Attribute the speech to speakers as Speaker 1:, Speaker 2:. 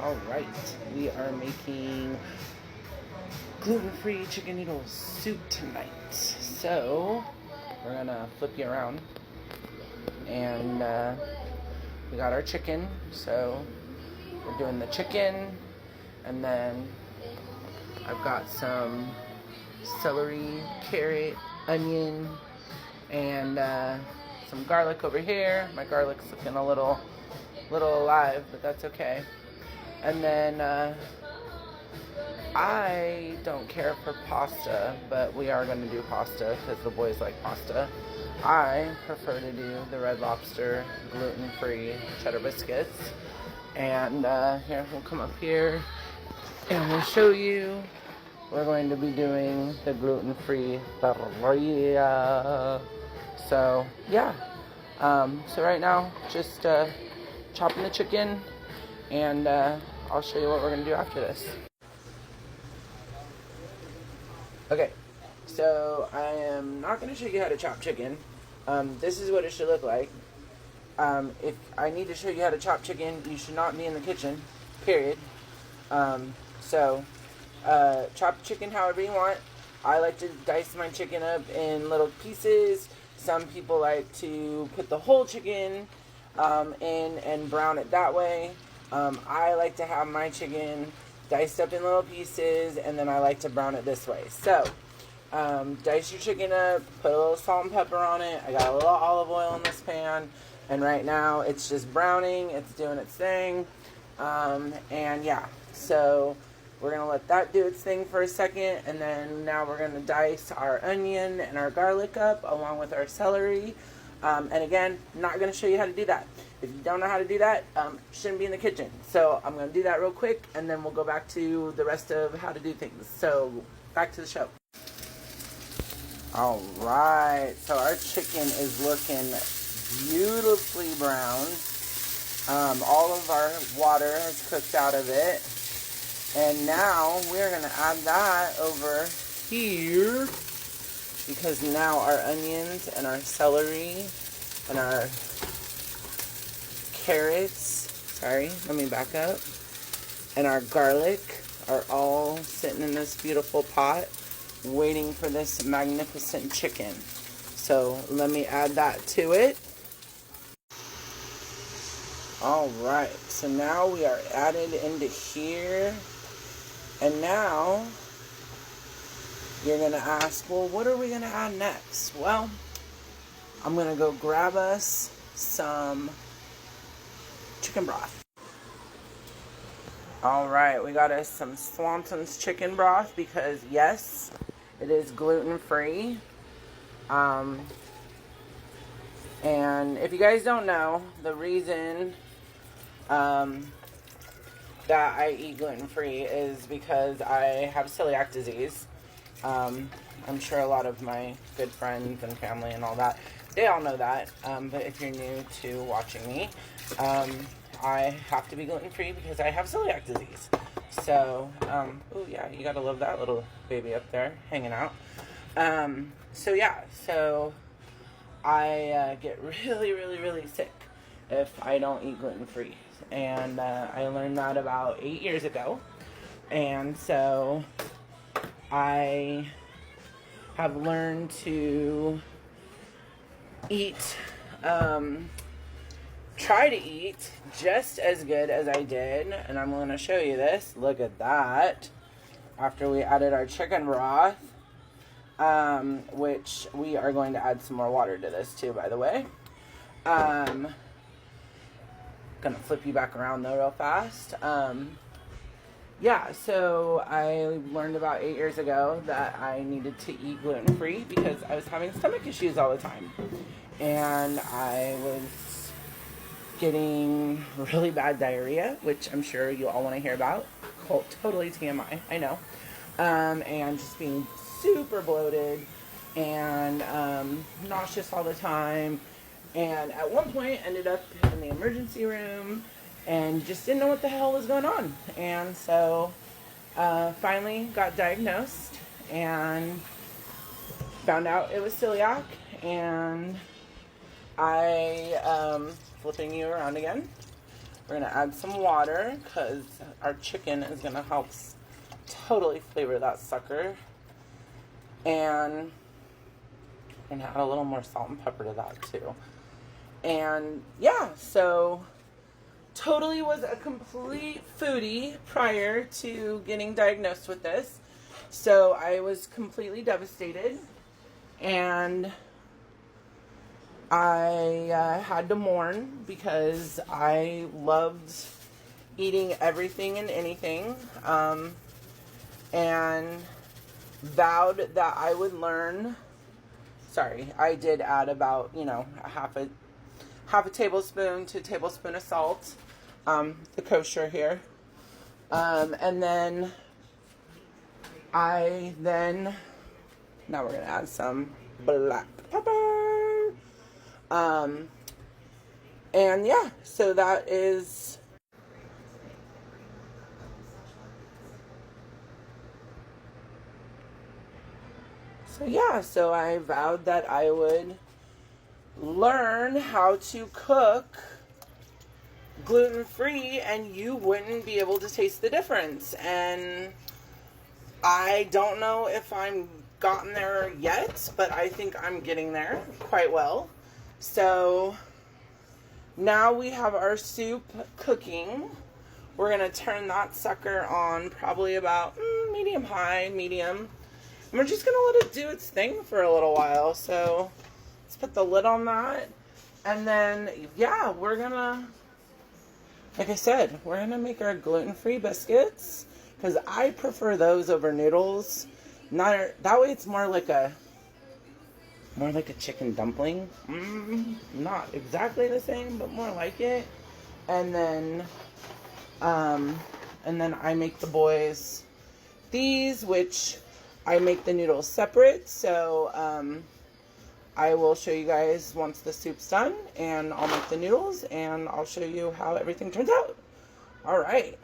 Speaker 1: Alright, we are making gluten-free chicken noodle soup tonight. So, we're gonna flip you around. And we got our chicken. So, we're doing the chicken. And then I've got some celery, carrot, onion, and some garlic over here. My garlic's looking a little alive, but that's okay. And then I don't care for pasta, but we are going to do pasta because the boys like pasta. I prefer to do the Red Lobster gluten-free cheddar biscuits. And here, we'll come up here and we'll show you. We're going to be doing the gluten-free parrilla. So, yeah. So right now, just chopping the chicken, and I'll show you what we're going to do after this. Okay, so I am not going to show you how to chop chicken. This is what it should look like. If I need to show you how to chop chicken, you should not be in the kitchen, period. Chop chicken however you want. I like to dice my chicken up in little pieces. Some people like to put the whole chicken in and brown it that way. I like to have my chicken diced up in little pieces, and then I like to brown it this way. So, dice your chicken up, put a little salt and pepper on it. I got a little olive oil in this pan, and right now it's just browning. It's doing its thing, and yeah, so we're going to let that do its thing for a second, and then now we're going to dice our onion and our garlic up along with our celery. And again, not going to show you how to do that. If you don't know how to do that, shouldn't be in the kitchen. So I'm going to do that real quick, and then we'll go back to the rest of how to do things. So back to the show. All right, so our chicken is looking beautifully browned. All of our water has cooked out of it. And now we're going to add that over here, because now our onions and our celery and our carrots, let me back up, and our garlic are all sitting in this beautiful pot waiting for this magnificent chicken. So let me add that to it. Alright, so now we are added into here. And now you're going to ask, well, what are we going to add next? Well, I'm going to go grab us some chicken broth. Alright, we got us some Swanson's chicken broth because, yes, it is gluten-free. And if you guys don't know, the reason that I eat gluten-free is because I have celiac disease. I'm sure a lot of my good friends and family and all that, they all know that. But if you're new to watching me, I have to be gluten-free because I have celiac disease. So, oh yeah, you gotta love that little baby up there hanging out. So yeah, so I get really sick if I don't eat gluten-free. And I learned that about 8 years ago. And so I have learned to eat, try to eat just as good as I did. And I'm going to show you this. Look at that. After we added our chicken broth, which we are going to add some more water to this too, by the way. Gonna flip you back around though real fast. Yeah, so I learned about 8 years ago that I needed to eat gluten-free because I was having stomach issues all the time. And I was getting really bad diarrhea, which I'm sure you all want to hear about. Totally TMI, I know. And just being super bloated and nauseous all the time. And at one point ended up in the emergency room and just didn't know what the hell was going on. And so finally got diagnosed and found out it was celiac. And I, flipping you around again, We're going to add some water because our chicken is going to help totally flavor that sucker. And we're going to add a little more salt and pepper to that too. And yeah, so totally was a complete foodie prior to getting diagnosed with this. So I was completely devastated. And I had to mourn because I loved eating everything and anything, and vowed that I would learn. Sorry, I did add about, a half a tablespoon to a tablespoon of salt, the kosher here, and then now we're gonna add some black pepper. And yeah, so that is, so I vowed that I would learn how to cook gluten-free and you wouldn't be able to taste the difference. And I don't know if I'm gotten there yet, but I think I'm getting there quite well. So now we have our soup cooking. We're going to turn that sucker on probably about medium-high, medium. And we're just going to let it do its thing for a little while. So let's put the lid on that. And then, yeah, we're going to, like I said, we're going to make our gluten-free biscuits because I prefer those over noodles. That way it's more like a chicken dumpling. Not exactly the same, but more like it. And then I make the boys these, which I make the noodles separate. So I will show you guys once the soup's done, and I'll make the noodles, and I'll show you how everything turns out. All right.